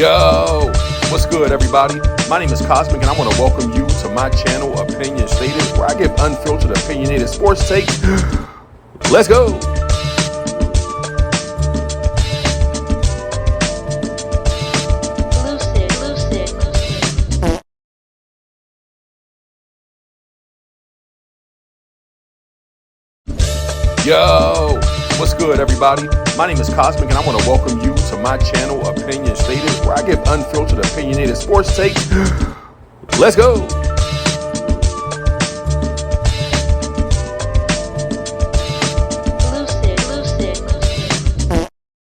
Yo, what's good, everybody? My name is Cosmic, and I want to welcome you to my channel, Opinion Stated, where I give unfiltered, opinionated sports takes. Let's go. Yo, what's good, everybody? My name is Cosmic, and I want to welcome you to my channel, Opinion Stated, where I give unfiltered, opinionated sports takes. Let's go.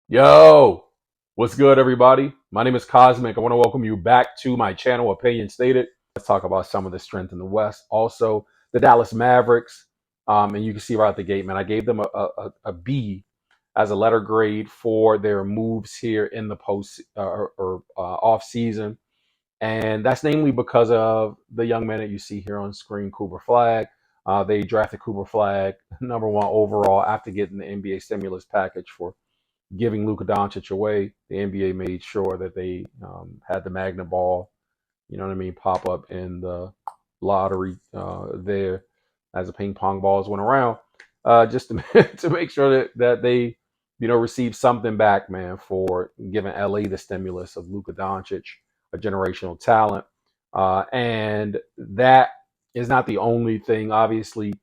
Yo, what's good, everybody? My name is Cosmic. I want to welcome you back to my channel, Opinion Stated. Let's talk about some of the strength in the West. Also, the Dallas Mavericks. And you can see right out the gate, man, I gave them a B as a letter grade for their moves here in the off season. And that's namely because of the young man that you see here on screen, Cooper Flag. They drafted Cooper Flag #1 overall after getting the NBA stimulus package for giving Luka Doncic away. The NBA made sure that they had the magnet ball, you know what I mean, pop up in the lottery there as the ping pong balls went around, just to make sure that they, receive something back, man, for giving LA the stimulus of Luka Doncic, a generational talent. And that is not the only thing. Obviously,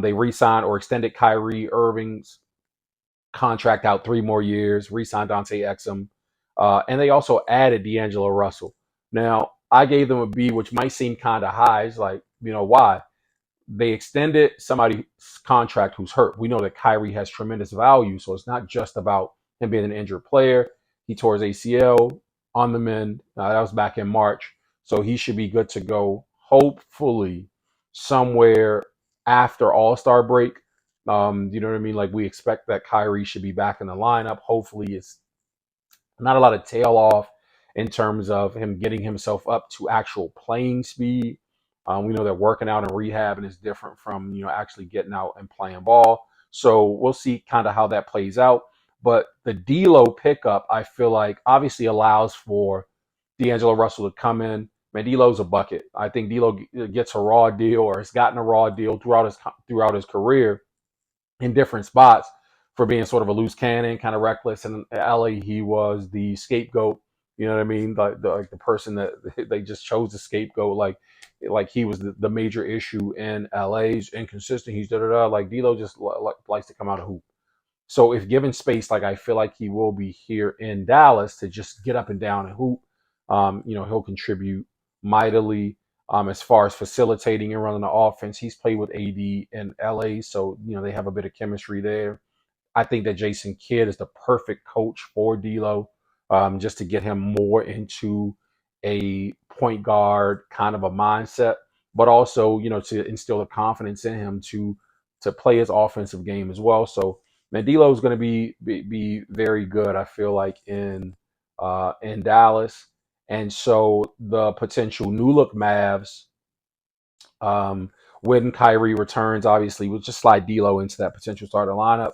they re-signed or extended Kyrie Irving's contract out 3 more years, re-signed Dante Exum, and they also added D'Angelo Russell. Now, I gave them a B, which might seem kind of high. It's like, why? They extended somebody's contract who's hurt. We know that Kyrie has tremendous value, so it's not just about him being an injured player. He tore his ACL on the mend. That was back in March, so he should be good to go, hopefully, somewhere after All-Star break. You know what I mean? Like, we expect that Kyrie should be back in the lineup. Hopefully, it's not a lot of tail off in terms of him getting himself up to actual playing speed. We know that working out and rehabbing is different from, actually getting out and playing ball. So we'll see kind of how that plays out. But the D'Lo pickup, I feel like, obviously allows for D'Angelo Russell to come in. Man, D'Lo's a bucket. I think D'Lo gets a raw deal, or has gotten a raw deal throughout his career in different spots for being sort of a loose cannon, kind of reckless. And in LA, he was the scapegoat. You know what I mean? Like the person that they just chose to scapegoat. Like he was the major issue in LA. He's inconsistent. He's da-da-da. Like D'Lo just likes to come out of hoop. So if given space, like I feel like he will be here in Dallas to just get up and down and hoop, he'll contribute mightily. As far as facilitating and running the offense, he's played with AD in LA, so they have a bit of chemistry there. I think that Jason Kidd is the perfect coach for D'Lo, just to get him more into a point guard kind of a mindset, but also to instill the confidence in him to play his offensive game as well. So, man, D'Lo is going to be very good, I feel like, in Dallas. And so the potential new look Mavs, when Kyrie returns, obviously, we'll just slide D'Lo into that potential starter lineup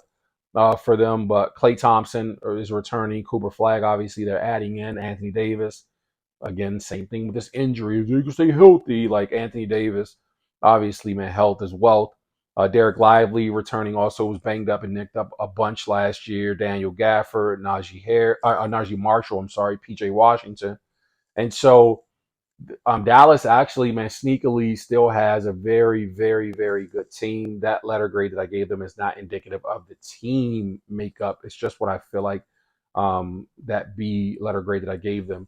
for them. But Klay Thompson is returning. Cooper Flag, obviously, they're adding in Anthony Davis. Again, same thing with this injury. If you can stay healthy, like Anthony Davis, obviously, man, health is wealth. Derek Lively returning, also was banged up and nicked up a bunch last year. Daniel Gafford, Najee Marshall, PJ Washington. And so Dallas actually, man, sneakily still has a very, very, very good team. That letter grade that I gave them is not indicative of the team makeup. It's just what I feel like, that B letter grade that I gave them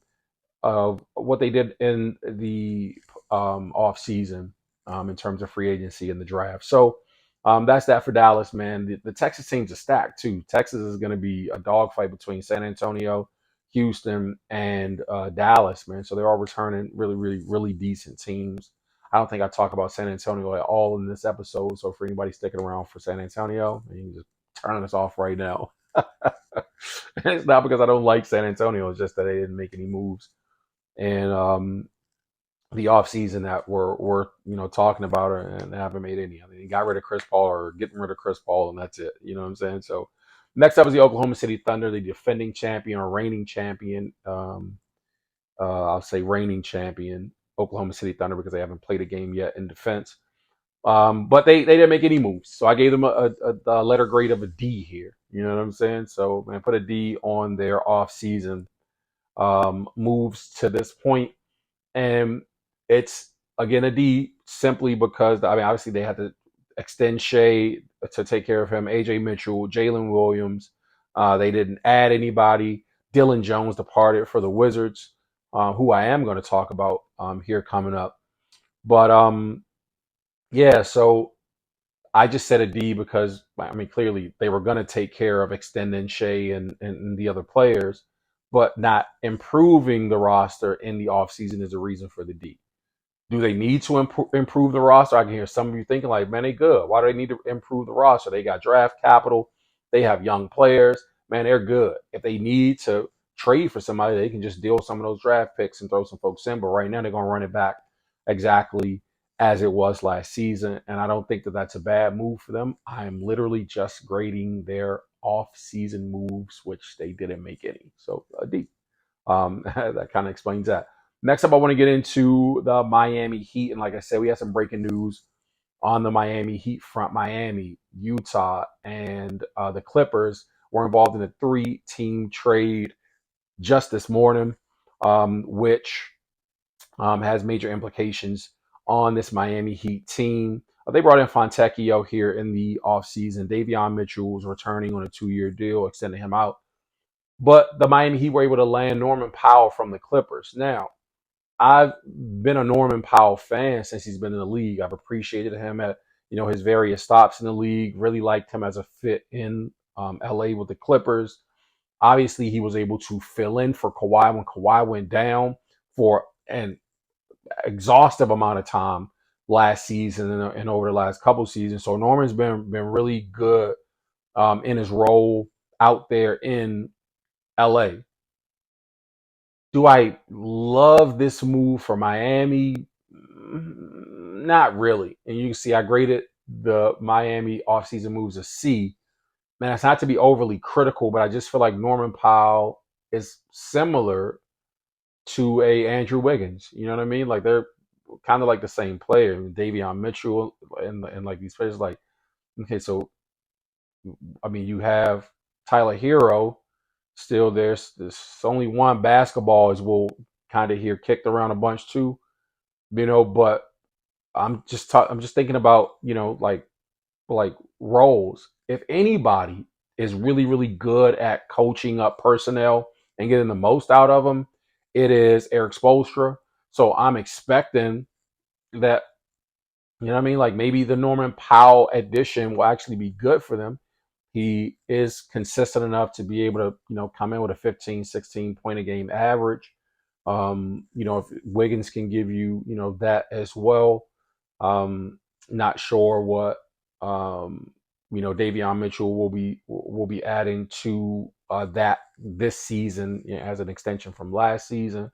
of what they did in the off season, in terms of free agency and the draft. So that's that for Dallas, man. The Texas teams are stacked too. Texas is going to be a dogfight between San Antonio, Houston, and Dallas, man. So they're all returning really, really, really decent teams. I don't think I talk about San Antonio at all in this episode. So for anybody sticking around for San Antonio, you can just turn this off right now. And it's not because I don't like San Antonio. It's just that they didn't make any moves. And the offseason that we're talking about and haven't made any. I mean, he got rid of Chris Paul or getting rid of Chris Paul, and that's it. You know what I'm saying? So next up is the Oklahoma City Thunder, the defending champion or reigning champion. I'll say reigning champion Oklahoma City Thunder because they haven't played a game yet in defense. But they didn't make any moves, so I gave them a letter grade of a D here. You know what I'm saying? So man, put a D on their off season moves to this point, and it's again a D simply because I mean obviously they had to extend Shea to take care of him, AJ Mitchell, Jalen Williams. They didn't add anybody. Dylan Jones departed for the Wizards, who I am going to talk about here coming up. But yeah, so I just said a D because I mean clearly they were going to take care of extending Shea and the other players, but not improving the roster in the offseason is a reason for the D. Do they need to improve the roster? I can hear some of you thinking like, man, they good. Why do they need to improve the roster? They got draft capital. They have young players. Man, they're good. If they need to trade for somebody, they can just deal some of those draft picks and throw some folks in. But right now, they're going to run it back exactly as it was last season. And I don't think that that's a bad move for them. I'm literally just grading their off-season moves, which they didn't make any. So a D. That kind of explains that. Next up, I want to get into the Miami Heat. And like I said, we had some breaking news on the Miami Heat front. Miami, Utah, and the Clippers were involved in a 3-team trade just this morning, which has major implications on this Miami Heat team. They brought in Fontecchio here in the offseason. Davion Mitchell was returning on a 2-year deal, extending him out. But the Miami Heat were able to land Norman Powell from the Clippers. Now, I've been a Norman Powell fan since he's been in the league. I've appreciated him at his various stops in the league. Really liked him as a fit in LA with the Clippers. Obviously, he was able to fill in for Kawhi when Kawhi went down for an exhaustive amount of time last season and over the last couple seasons. So Norman's been really good in his role out there in LA. Do I love this move for Miami? Not really. And you can see I graded the Miami offseason moves a C. Man, it's not to be overly critical, but I just feel like Norman Powell is similar to a Andrew Wiggins. You know what I mean? Like they're kind of like the same player. Davion Mitchell and like these players like, okay, so I mean you have Tyler Hero still there's only one basketball as we'll kind of hear kicked around a bunch too, but I'm just thinking about, like roles. If anybody is really, really good at coaching up personnel and getting the most out of them, it is Eric Spoelstra. So I'm expecting that, you know what I mean? Like maybe the Norman Powell addition will actually be good for them. He is consistent enough to be able to, come in with a 15, 16 point a game average. If Wiggins can give you, that as well. Not sure what Davion Mitchell will be adding to that this season, as an extension from last season.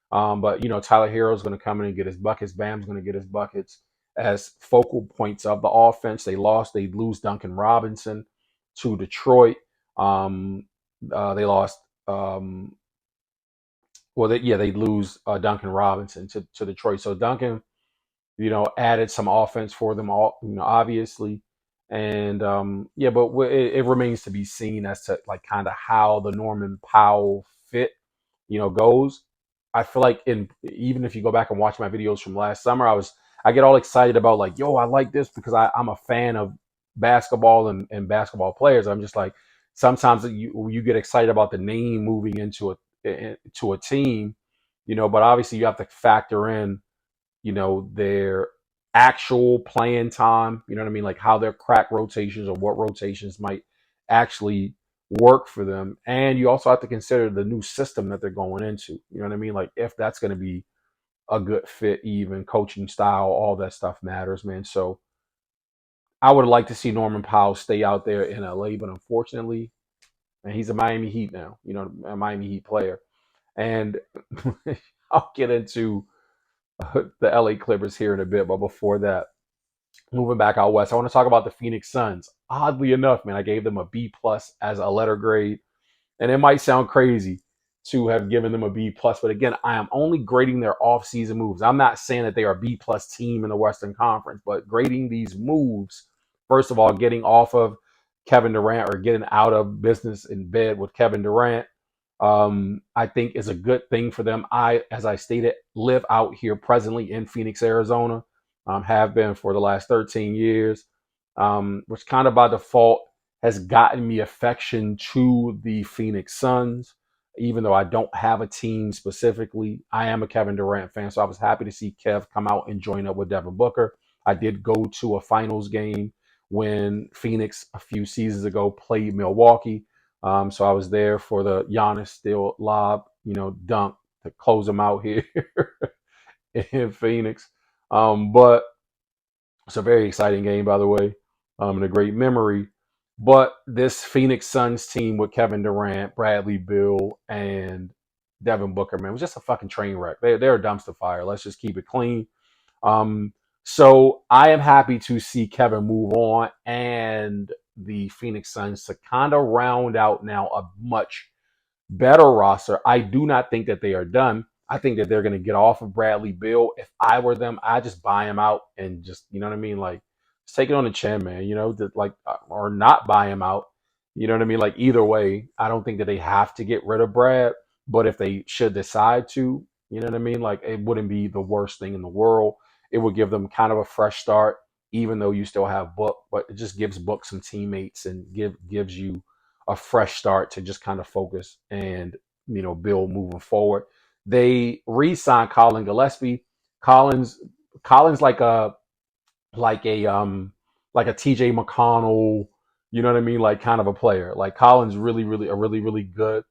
But Tyler Hero is going to come in and get his buckets. Bam's going to get his buckets as focal points of the offense. They lose Duncan Robinson to Detroit. They lost. They lose Duncan Robinson to Detroit. So Duncan, added some offense for them all, obviously. And but it remains to be seen as to like kind of how the Norman Powell fit, goes. I feel like even if you go back and watch my videos from last summer, I get all excited about like, yo, I like this because I'm a fan of basketball and basketball players. I'm just like sometimes you get excited about the name moving into a team, but obviously you have to factor in their actual playing time, you know what I mean? Like how their crack rotations or what rotations might actually work for them. And you also have to consider the new system that they're going into. You know what I mean? Like if that's going to be a good fit, even coaching style, all that stuff matters, man. So I would like to see Norman Powell stay out there in LA, but unfortunately, and he's a Miami Heat now, a Miami Heat player. And I'll get into the LA Clippers here in a bit, but before that, moving back out west, I want to talk about the Phoenix Suns. Oddly enough, man, I gave them a B plus as a letter grade, and it might sound crazy to have given them a B plus. But again, I am only grading their offseason moves. I'm not saying that they are a B plus team in the Western Conference, but grading these moves, first of all, getting off of Kevin Durant or getting out of business in bed with Kevin Durant, I think is a good thing for them. As I stated, live out here presently in Phoenix, Arizona, have been for the last 13 years, which kind of by default has gotten me affection to the Phoenix Suns. Even though I don't have a team specifically, I am a Kevin Durant fan, so I was happy to see Kev come out and join up with Devin Booker. I did go to a finals game when Phoenix a few seasons ago played Milwaukee. So I was there for the Giannis still lob, dunk to close them out here in Phoenix. But it's a very exciting game, by the way, and a great memory. But this Phoenix Suns team with Kevin Durant, Bradley Beal, and Devin Booker, man, was just a fucking train wreck. They're a dumpster fire. Let's just keep it clean. Um, so I am happy to see Kevin move on and the Phoenix Suns to kind of round out now a much better roster. I do not think that they are done. I think that they're going to get off of Bradley Beal. If I were them, I just buy him out and just, you know what I mean? Like, just take it on the chin, man, or not buy him out. You know what I mean? Like, either way, I don't think that they have to get rid of Brad, but if they should decide to, you know what I mean? Like, it wouldn't be the worst thing in the world. It would give them kind of a fresh start, even though you still have Book, but it just gives Book some teammates and gives you a fresh start to just kind of focus and build moving forward. They re-signed Colin Gillespie. Collins Collins like a like a TJ McConnell, you know what I mean? Like kind of a player. Like Collins really good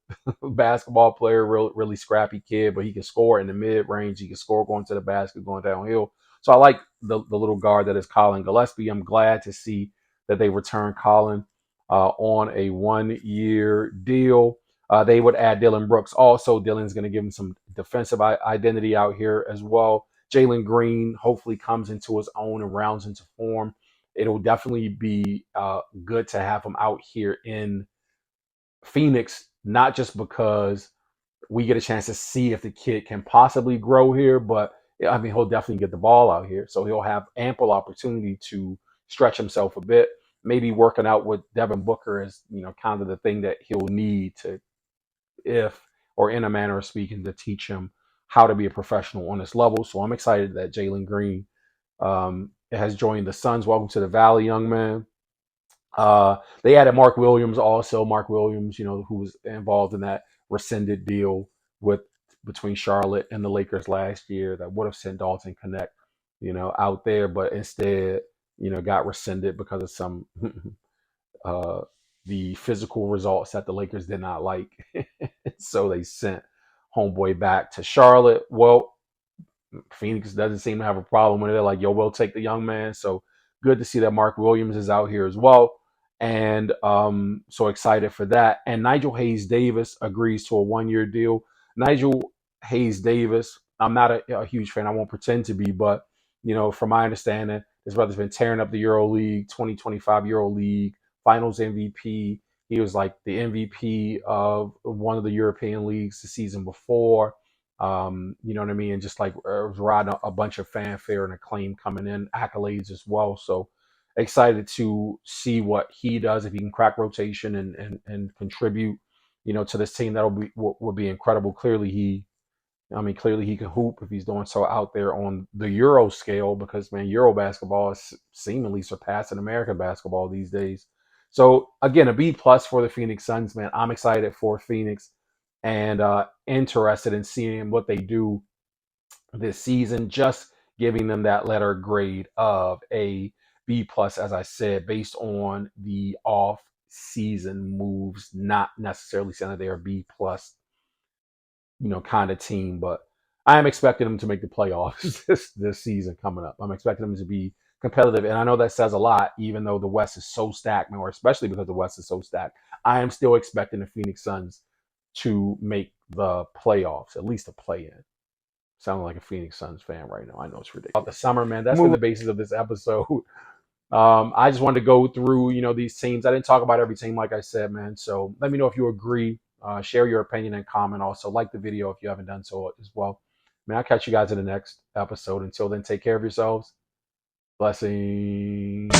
basketball player, really scrappy kid, but he can score in the mid range. He can score going to the basket, going downhill. So I like the little guard that is Colin Gillespie. I'm glad to see that they returned Colin on a 1 year deal. They would add Dylan Brooks. Also, Dylan's going to give him some defensive identity out here as well. Jalen Green hopefully comes into his own and rounds into form. It'll definitely be good to have him out here in Phoenix, not just because we get a chance to see if the kid can possibly grow here, but I mean, he'll definitely get the ball out here. So he'll have ample opportunity to stretch himself a bit. Maybe working out with Devin Booker is, kind of the thing that he'll need to, if or in a manner of speaking, to teach him how to be a professional on this level. So I'm excited that Jalen Green has joined the Suns. Welcome to the Valley, young man. They added Mark Williams also. Mark Williams, who was involved in that rescinded deal with between Charlotte and the Lakers last year that would have sent Dalton Connect, out there, but instead, got rescinded because of some uh, the physical results that the Lakers did not like. So they sent homeboy back to Charlotte. Well, Phoenix doesn't seem to have a problem with it. They're like, yo, we'll take the young man. So good to see that Mark Williams is out here as well. And so excited for that. And Nigel Hayes Davis agrees to a 1 year deal. Nigel Hayes Davis, I'm not a huge fan. I won't pretend to be, but from my understanding, this brother's been tearing up the Euro League, 2025 Euro League, Finals MVP. He was like the MVP of one of the European leagues the season before. You know what I mean? And just like was riding a bunch of fanfare and acclaim coming in, accolades as well. So excited to see what he does if he can crack rotation and contribute, to this team. That'll be will be incredible. Clearly he can hoop if he's doing so out there on the Euro scale, because man, Euro basketball is seemingly surpassing American basketball these days. So again, a B plus for the Phoenix Suns, man. I'm excited for Phoenix and interested in seeing what they do this season. Just giving them that letter grade of a B plus, as I said, based on the off season moves, not necessarily saying that they are B plus, kind of team, but I am expecting them to make the playoffs this season coming up. I'm expecting them to be competitive, and I know that says a lot, even though the West is so stacked, or especially because the West is so stacked. I am still expecting the Phoenix Suns to make the playoffs, at least a play-in. Sounding like a Phoenix Suns fan right now. I know it's ridiculous. About the summer, man. That's been the basis of this episode. I just wanted to go through, these teams. I didn't talk about every team, like I said, man. So let me know if you agree Share your opinion and comment. Also, like the video if you haven't done so as well. Man, I'll catch you guys in the next episode. Until then, take care of yourselves. Blessings.